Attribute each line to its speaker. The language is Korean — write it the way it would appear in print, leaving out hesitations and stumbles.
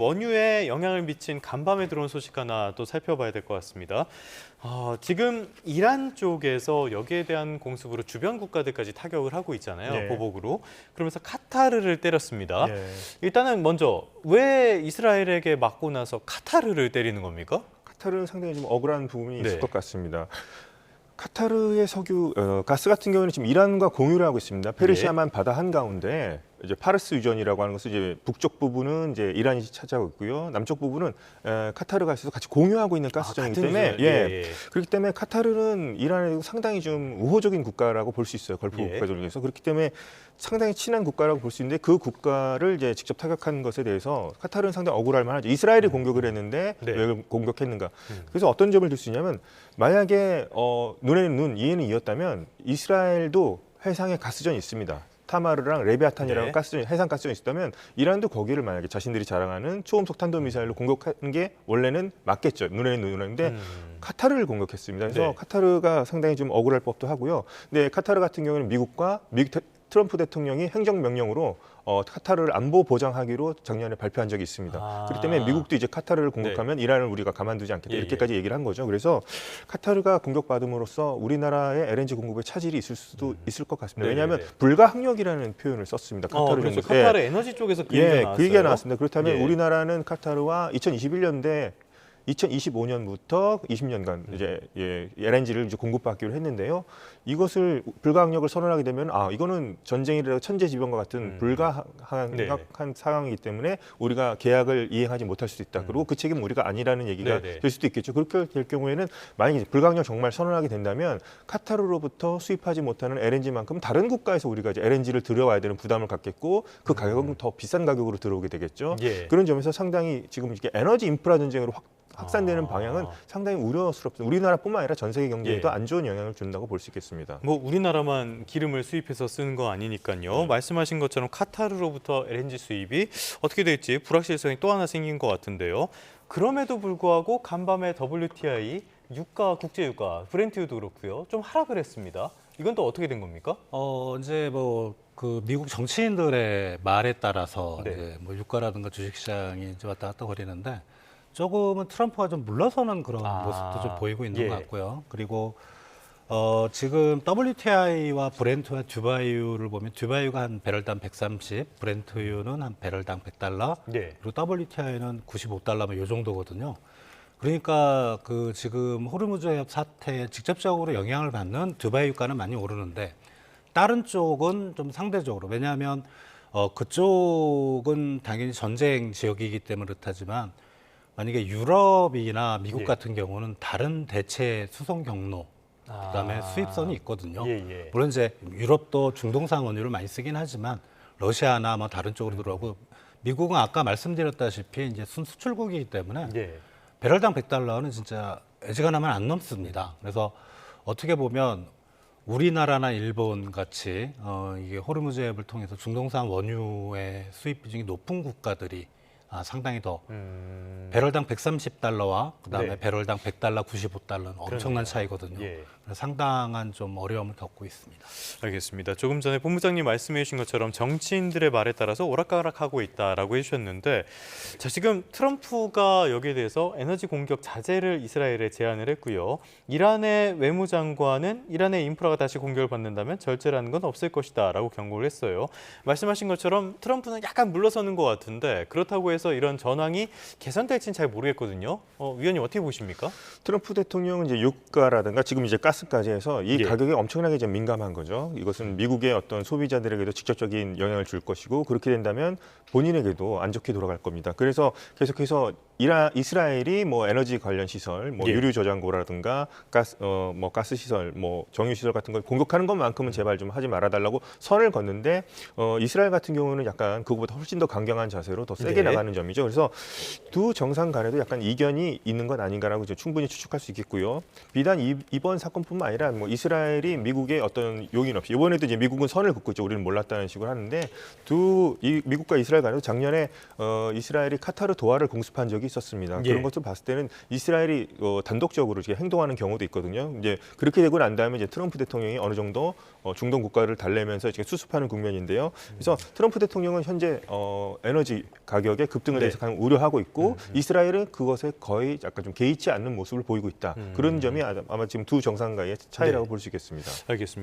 Speaker 1: 원유에 영향을 미친 간밤에 들어온 소식 하나 또 살펴봐야 될 것 같습니다. 지금 이란 쪽에서 여기에 대한 공습으로 주변 국가들까지 타격을 하고 있잖아요.
Speaker 2: 예.
Speaker 1: 보복으로. 그러면서 카타르를 때렸습니다.
Speaker 2: 예.
Speaker 1: 일단은 먼저 왜 이스라엘에게 맞고 나서 카타르를 때리는 겁니까?
Speaker 2: 카타르는 상당히 좀 억울한 부분이 있을
Speaker 1: 네.
Speaker 2: 것 같습니다. 카타르의 석유, 가스 같은 경우는 지금 이란과 공유를 하고 있습니다. 페르시아만 바다 한가운데 이제 파르스 유전이라고 하는 것은 이제 북쪽 부분은 이제 이란이 차지하고 있고요. 남쪽 부분은 카타르가 있어서 같이 공유하고 있는 가스정이기
Speaker 1: 같은
Speaker 2: 때문에
Speaker 1: 유전. 예.
Speaker 2: 그렇기 때문에 카타르는 이란에 상당히 좀 우호적인 국가라고 볼 수 있어요. 걸프
Speaker 1: 예.
Speaker 2: 국가들 중에서. 그렇기 때문에 상당히 친한 국가라고 볼 수 있는데 그 국가를 이제 직접 타격한 것에 대해서 카타르는 상당히 억울할 만하죠. 이스라엘이 공격을 했는데
Speaker 1: 네.
Speaker 2: 왜 공격했는가? 그래서 어떤 점을 들 수 있냐면 만약에 눈에는 눈, 이에는 이였다면 이스라엘도 해상에 가스전이 있습니다. 타마르랑 레비아탄이라는
Speaker 1: 네.
Speaker 2: 가스전, 해상 가스전이 있다면 이란도 거기를 만약에 자신들이 자랑하는 초음속 탄도미사일로 공격하는 게 원래는 맞겠죠. 눈에는 눈인데 카타르를 공격했습니다. 그래서
Speaker 1: 네.
Speaker 2: 카타르가 상당히 좀 억울할 법도 하고요. 근데 카타르 같은 경우는 미국과 트럼프 대통령이 행정명령으로 카타르를 안보 보장하기로 작년에 발표한 적이 있습니다. 그렇기 때문에 미국도 이제 카타르를 공격하면 이란을 우리가 가만두지 않겠다 이렇게까지 얘기를 한 거죠. 그래서 카타르가 공격받음으로써 우리나라의 LNG 공급에 차질이 있을 수도 있을 것 같습니다. 왜냐하면 불가항력이라는 표현을 썼습니다. 카타르
Speaker 1: 그렇죠.
Speaker 2: 정부.
Speaker 1: 카타르 에너지 쪽에서 그 얘기가 나왔어요.
Speaker 2: 그 얘기가 나왔습니다. 그렇다면
Speaker 1: 예.
Speaker 2: 우리나라는 카타르와 2021년대 2025년부터 20년간 이제 LNG를 이제 공급받기로 했는데요. 이것을 불가항력을 선언하게 되면 이거는 전쟁이라도 천재지변과 같은 불가항한
Speaker 1: 네.
Speaker 2: 상황이기 때문에 우리가 계약을 이행하지 못할 수도 있다. 그리고 그 책임은 우리가 아니라는 얘기가
Speaker 1: 네네.
Speaker 2: 될 수도 있겠죠. 그렇게 될 경우에는 만약에 불가항력 정말 선언하게 된다면 카타르로부터 수입하지 못하는 LNG만큼 다른 국가에서 우리가 이제 LNG를 들여와야 되는 부담을 갖겠고 그 가격은 더 비싼 가격으로 들어오게 되겠죠.
Speaker 1: 예.
Speaker 2: 그런 점에서 상당히 지금 이게 에너지 인프라 전쟁으로 확산되는 방향은 상당히 우려스럽습니다. 우리나라뿐만 아니라 전 세계 경제에도
Speaker 1: 예.
Speaker 2: 안 좋은 영향을 준다고 볼 수 있겠습니다.
Speaker 1: 뭐 우리나라만 기름을 수입해서 쓰는 거 아니니까요. 말씀하신 것처럼 카타르로부터 LNG 수입이 어떻게 될지 불확실성이 또 하나 생긴 것 같은데요. 그럼에도 불구하고 간밤에 WTI 유가, 국제 유가, 브렌트유도 그렇고요. 좀 하락을 했습니다. 이건 또 어떻게 된 겁니까?
Speaker 3: 이제 그 미국 정치인들의 말에 따라서
Speaker 1: 네.
Speaker 3: 이제 뭐 유가라든가 주식시장이 이제 왔다 갔다 거리는데 조금은 트럼프가 좀 물러서는 그런 모습도 좀 보이고 있는
Speaker 1: 예.
Speaker 3: 것 같고요. 그리고 지금 WTI와 브렌트와 듀바이유를 보면 듀바이유가 한 배럴당 130, 브렌트유는 한 배럴당 100달러,
Speaker 1: 네.
Speaker 3: 그리고 WTI는 95달러 뭐 이 정도거든요. 그러니까 그 지금 호르무즈 해협 사태에 직접적으로 영향을 받는 듀바이 유가는 많이 오르는데 다른 쪽은 좀 상대적으로, 왜냐하면 그쪽은 당연히 전쟁 지역이기 때문에 그렇다지만 만약에 유럽이나 미국
Speaker 1: 예.
Speaker 3: 같은 경우는 다른 대체 수송 경로, 그다음에 수입선이 있거든요.
Speaker 1: 예.
Speaker 3: 물론 이제 유럽도 중동산 원유를 많이 쓰긴 하지만 러시아나 뭐 다른 쪽으로 들어오고, 미국은 아까 말씀드렸다시피 이제 순수출국이기 때문에
Speaker 1: 예.
Speaker 3: 배럴당 100달러는 진짜 애지간하면 안 넘습니다. 그래서 어떻게 보면 우리나라나 일본 같이 이게 호르무즈 해협을 통해서 중동산 원유의 수입 비중이 높은 국가들이 상당히 더 배럴당 130달러와 그다음에
Speaker 1: 네.
Speaker 3: 배럴당 100달러, 95달러는 엄청난
Speaker 1: 그러네요.
Speaker 3: 차이거든요.
Speaker 1: 예.
Speaker 3: 그래서 상당한 좀 어려움을 겪고 있습니다.
Speaker 1: 알겠습니다. 조금 전에 본부장님 말씀해 주신 것처럼 정치인들의 말에 따라서 오락가락하고 있다라고 해주셨는데, 자, 지금 트럼프가 여기에 대해서 에너지 공격 자제를 이스라엘에 제안을 했고요. 이란의 외무장관은 이란의 인프라가 다시 공격을 받는다면 절제라는 건 없을 것이다라고 경고를 했어요. 말씀하신 것처럼 트럼프는 약간 물러서는 것 같은데, 그렇다고 해서 이런 전황이 개선될지는 잘 모르겠거든요. 위원님 어떻게 보십니까?
Speaker 2: 트럼프 대통령은 이제 유가라든가 지금 이제 가스까지 해서 이
Speaker 1: 예.
Speaker 2: 가격에 엄청나게 이제 민감한 거죠. 이것은 미국의 어떤 소비자들에게도 직접적인 영향을 줄 것이고, 그렇게 된다면 본인에게도 안 좋게 돌아갈 겁니다. 그래서 계속해서 이스라엘이 뭐 에너지 관련 시설, 뭐
Speaker 1: 예.
Speaker 2: 유류 저장고라든가 가스 시설, 뭐 정유 시설 같은 걸 공격하는 것만큼은 제발 좀 하지 말아달라고 선을 걷는데, 이스라엘 같은 경우는 약간 그것보다 훨씬 더 강경한 자세로 더 세게
Speaker 1: 네.
Speaker 2: 나가는 점이죠. 그래서 두 정상 간에도 약간 이견이 있는 것 아닌가라고 이제 충분히 추측할 수 있겠고요. 비단 이번 사건뿐만 아니라 뭐 이스라엘이 미국의 어떤 용인 없이, 이번에도 이제 미국은 선을 긋고 있죠. 우리는 몰랐다는 식으로 하는데, 미국과 이스라엘 간에도 작년에 이스라엘이 카타르 도하를 공습한 적이 있었습니다.
Speaker 1: 예.
Speaker 2: 그런 것을 봤을 때는 이스라엘이 단독적으로 이렇게 행동하는 경우도 있거든요. 이제 그렇게 되고 난 다음에 이제 트럼프 대통령이 어느 정도 중동 국가를 달래면서 이제 수습하는 국면인데요. 그래서 트럼프 대통령은 현재 에너지 가격의 급등을
Speaker 1: 네.
Speaker 2: 대해서 가장 우려하고 있고 이스라엘은 그것에 거의 약간 좀 개의치 않는 모습을 보이고 있다. 그런 점이 아마 지금 두 정상과의 차이라고 볼 수 있겠습니다.
Speaker 1: 알겠습니다.